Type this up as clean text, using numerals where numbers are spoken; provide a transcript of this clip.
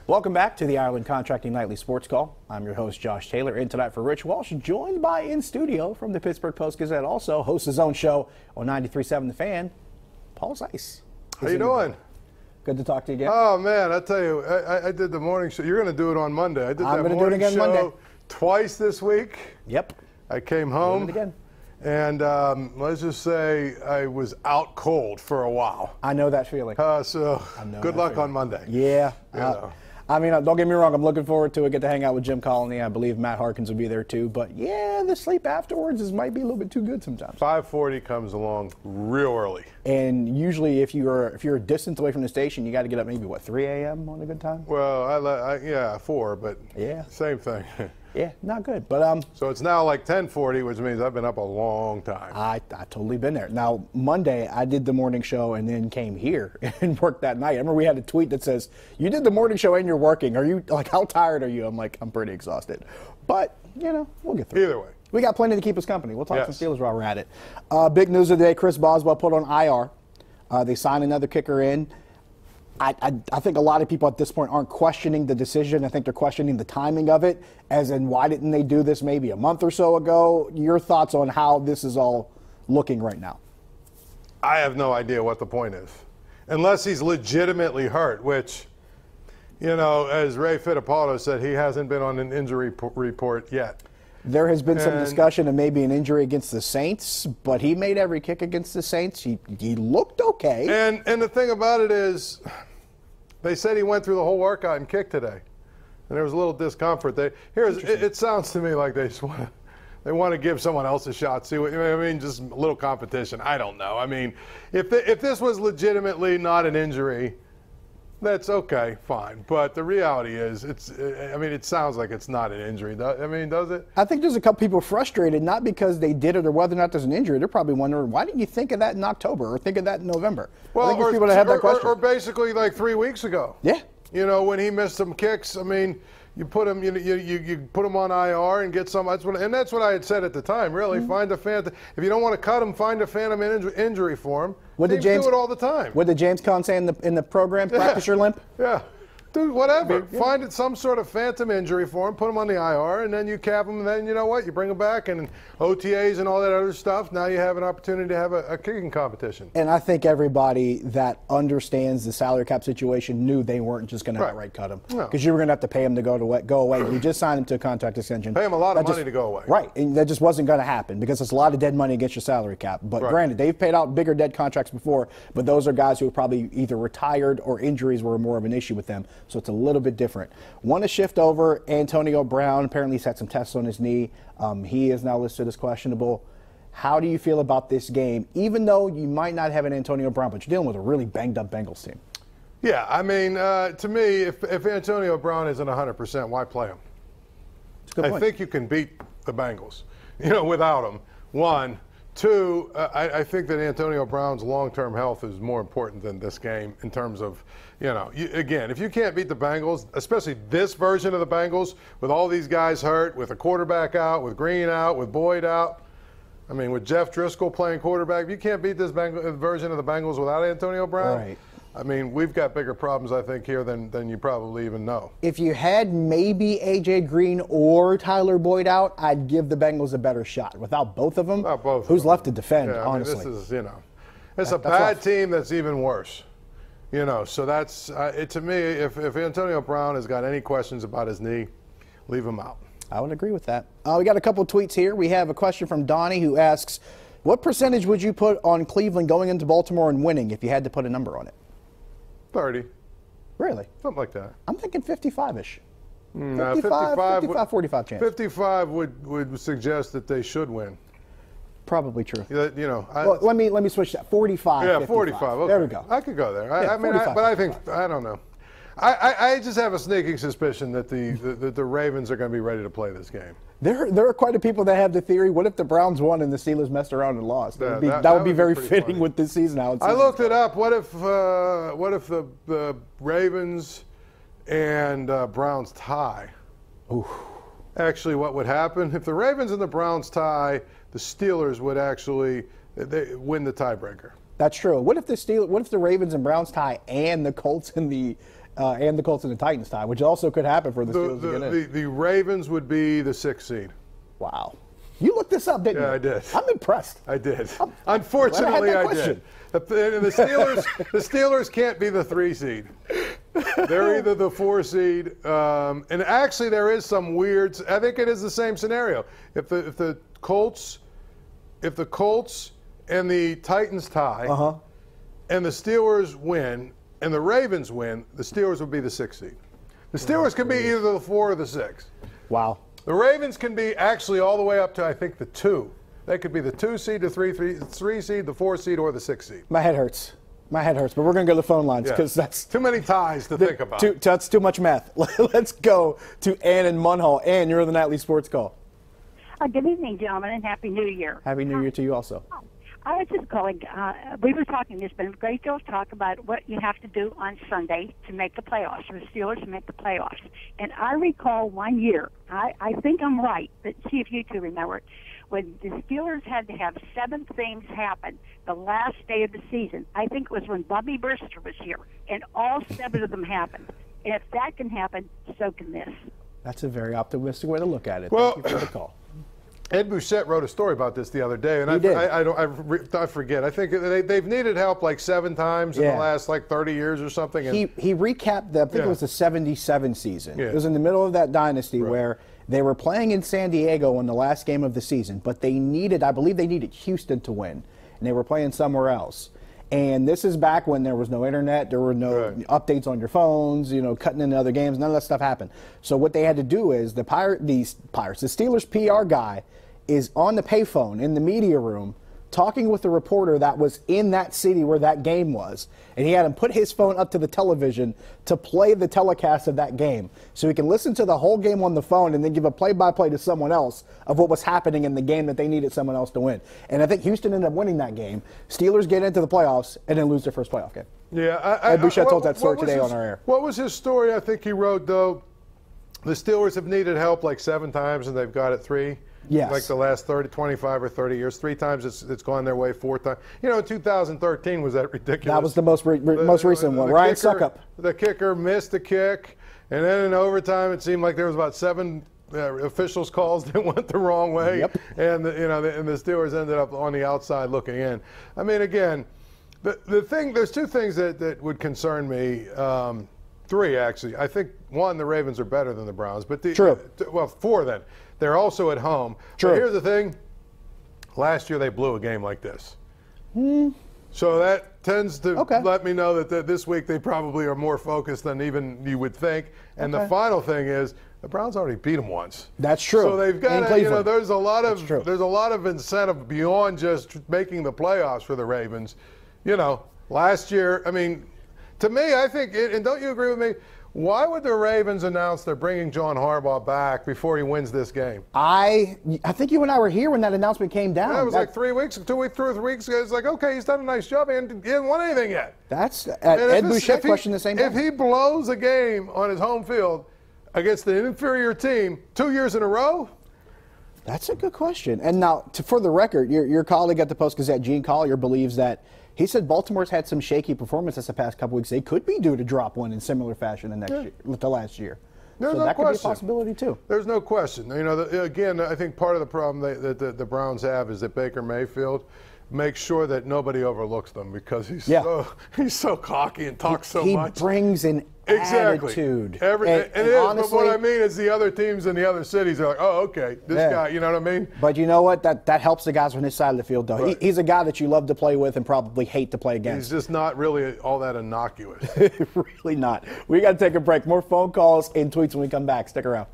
Welcome back to the Ireland Contracting Nightly Sports Call. I'm your host, Josh Taylor, in tonight for Rich Walsh, joined by in studio from the Pittsburgh Post-Gazette, also hosts his own show on 93.7 The Fan, Paul Zeiss. How you doing? Good to talk to you again. Oh, man, I tell you, I did the morning show. You're going to do it on Monday. I did I'm that gonna do it morning again show Monday. Twice this week. Yep. I came home. Doing it again. And let's just say I was out cold for a while. I know that feeling. So good luck feeling. on Monday. Yeah. You know. I mean, don't get me wrong. I'm looking forward to it. Get to hang out with Jim Colony. I believe Matt Harkins will be there too. But yeah, the sleep afterwards might be a little bit too good sometimes. 5:40 comes along real early. And usually, if you're a distance away from the station, you got to get up maybe 3 a.m. on a good time. Well, yeah, 4, but yeah, same thing. Yeah, not good. But so it's now like 10:40, which means I've been up a long time. I totally been there. Now Monday I did the morning show and then came here and worked that night. I remember we had a tweet that says, "You did the morning show and you're working. Are you like how tired are you?" I'm like, I'm pretty exhausted, but we'll get through. Either way, we got plenty to keep us company. We'll talk some Steelers while we're at it. Big news of the day: Chris Boswell put on IR. They signed another kicker in. I think a lot of people at this point aren't questioning the decision. I think they're questioning the timing of it, as in why didn't they do this maybe a month or so ago? Your thoughts on how this is all looking right now? I have no idea what the point is. Unless he's legitimately hurt, which, as Ray Fittipaldo said, he hasn't been on an injury report yet. There has been some discussion of maybe an injury against the Saints, but he made every kick against the Saints. He looked okay. And the thing about it is, they said he went through the whole workout and kicked today, and there was a little discomfort. It sounds to me like they just want to give someone else a shot. See what I mean? Just a little competition. I don't know. I mean, if this was legitimately not an injury, that's okay, fine. But the reality is, it sounds like it's not an injury. Does it? I think there's a couple people frustrated, not because they did it or whether or not there's an injury. They're probably wondering, why didn't you think of that in October or think of that in November? Well, I think there's people that have that question. Or basically like 3 weeks ago. Yeah. When he missed some kicks, you put him, you put him on IR and get some. That's what I had said at the time. Really, find a phantom. If you don't want to cut him, find a phantom injury for him. Teams do it all the time. What did James Conn say in the program? Practice your limp. Yeah. Dude, whatever. Find some sort of phantom injury for him, put him on the IR, and then you cap him, and then you know what? You bring him back, and OTAs and all that other stuff. Now you have an opportunity to have a kicking competition. And I think everybody that understands the salary cap situation knew they weren't just going to outright cut him. Because you were going to have to pay him to go away. You just signed him to a contract extension. Pay him a lot of money to go away. Right. And that just wasn't going to happen because it's a lot of dead money against your salary cap. But granted, they've paid out bigger dead contracts before, but those are guys who have probably either retired or injuries were more of an issue with them. So it's a little bit different. Want to shift over. Antonio Brown apparently he's had some tests on his knee. He is now listed as questionable. How do you feel about this game, even though you might not have an Antonio Brown, but you're dealing with a really banged-up Bengals team? Yeah, to me, if Antonio Brown isn't 100%, why play him? I think you can beat the Bengals, without him. 1. 2, I think that Antonio Brown's long-term health is more important than this game in terms of, again, if you can't beat the Bengals, especially this version of the Bengals, with all these guys hurt, with a quarterback out, with Green out, with Boyd out, with Jeff Driscoll playing quarterback, if you can't beat this version of the Bengals without Antonio Brown, right. We've got bigger problems, I think, here than you probably even know. If you had maybe A.J. Green or Tyler Boyd out, I'd give the Bengals a better shot. Without both of them, who's left to defend, honestly? This is, it's a bad team that's even worse. So that's, to me, if Antonio Brown has got any questions about his knee, leave him out. I would agree with that. We got a couple of tweets here. We have a question from Donnie who asks, what percentage would you put on Cleveland going into Baltimore and winning if you had to put a number on it? 30. Really? Something like that. I'm thinking 55-ish. 55, 45 chance. 55 would suggest that they should win. Probably true. Well, let me switch that. 45. Yeah, 55. 45. Okay. There we go. I could go there. But I think I don't know. I just have a sneaking suspicion that the Ravens are going to be ready to play this game. There are quite a people that have the theory, what if the Browns won and the Steelers messed around and lost? That would be very fitting funny. with this season. I looked it up. What if the Ravens and Browns tie? Ooh. Actually, what would happen if the Ravens and the Browns tie? The Steelers would actually win the tiebreaker. That's true. What if the Ravens and Browns tie and the Colts and the and the Colts and the Titans tie, which also could happen for the Steelers to get in. The Ravens would be the 6th seed. Wow. You looked this up, didn't you? Yeah, I did. I'm impressed. I did. Unfortunately, I did. The Steelers can't be the 3 seed. They're either the 4 seed, and actually there is some weird. I think it is the same scenario. If the Colts and the Titans tie, and the Steelers win, and the Ravens win, the Steelers would be the 6th seed. The Steelers can be either the 4 or the 6. Wow. The Ravens can be actually all the way up to, I think, the 2. They could be the 2 seed, the 3 seed, the 4 seed, or the 6 seed. My head hurts. But we're going to go to the phone lines because that's too many ties to think about. That's too much math. Let's go to Ann in Munhall. Ann, you're on the Nightly Sports Call. Good evening, gentlemen, and Happy New Year. Happy New Year to you also. I was just calling. We were talking. There's been a great deal of talk about what you have to do on Sunday to make the playoffs, for the Steelers to make the playoffs. And I recall one year, I think I'm right, but see if you two remember it, when the Steelers had to have 7 things happen the last day of the season. I think it was when Bobby Burster was here, and all 7 of them happened. And if that can happen, so can this. That's a very optimistic way to look at it. Well, thank you for the call. Ed Bouchette wrote a story about this the other day, and I forget. I think they've needed help like 7 times in the last like 30 years or something. And he recapped I think it was the 77 season. It was in the middle of that dynasty where they were playing in San Diego in the last game of the season, but I believe they needed Houston to win, and they were playing somewhere else. And this is back when there was no internet, there were no updates on your phones, cutting into other games, none of that stuff happened. So what they had to do is the Steelers PR guy is on the payphone in the media room talking with the reporter that was in that city where that game was. And he had him put his phone up to the television to play the telecast of that game. So he can listen to the whole game on the phone and then give a play-by-play to someone else of what was happening in the game that they needed someone else to win. And I think Houston ended up winning that game. Steelers get into the playoffs and then lose their first playoff game. Yeah, Ed Bouchette told that story today on our air. What was his story? I think he wrote, though, the Steelers have needed help like 7 times and they've got it 3. Yes. Like the last 25 or 30 years. 3 times it's gone their way, 4 times. 2013 was that ridiculous. That was the most recent one. Ryan Suckup. The kicker missed the kick, and then in overtime it seemed like there was about 7 officials' calls that went the wrong way. Yep. And the Steelers ended up on the outside looking in. I mean, again, there's 2 things that would concern me. 3 actually. I think 1, the Ravens are better than the Browns, but 4 then. They're also at home. True. But here's the thing. Last year they blew a game like this. So that tends to let me know that this week they probably are more focused than even you would think. And the final thing is the Browns already beat them once. That's true. So they've got there's a lot of incentive beyond just making the playoffs for the Ravens. Last year, I mean, to me, I think, and don't you agree with me? Why would the Ravens announce they're bringing John Harbaugh back before he wins this game? I think you and I were here when that announcement came down. Yeah, it was like 3 weeks, 2 or 3 weeks ago. It's like, okay, he's done a nice job. He hasn't won anything yet. That's Ed Bouchette questioned the same thing. If he blows a game on his home field against an inferior team 2 years in a row? That's a good question. And now, for the record, your colleague at the Post-Gazette, Gene Collier, believes that he said Baltimore's had some shaky performances the past couple weeks. They could be due to drop one in similar fashion the last year. There's so no that question. Could be a possibility too. There's no question. Again, I think part of the problem that the Browns have is that Baker Mayfield makes sure that nobody overlooks them because he's so cocky and talks so much. He brings an attitude. But what I mean is the other teams in the other cities are like, oh, okay, this guy, you know what I mean? But you know what? That helps the guys on his side of the field, though. Right. He's a guy that you love to play with and probably hate to play against. He's just not really all that innocuous. Really not. We got to take a break. More phone calls and tweets when we come back. Stick around.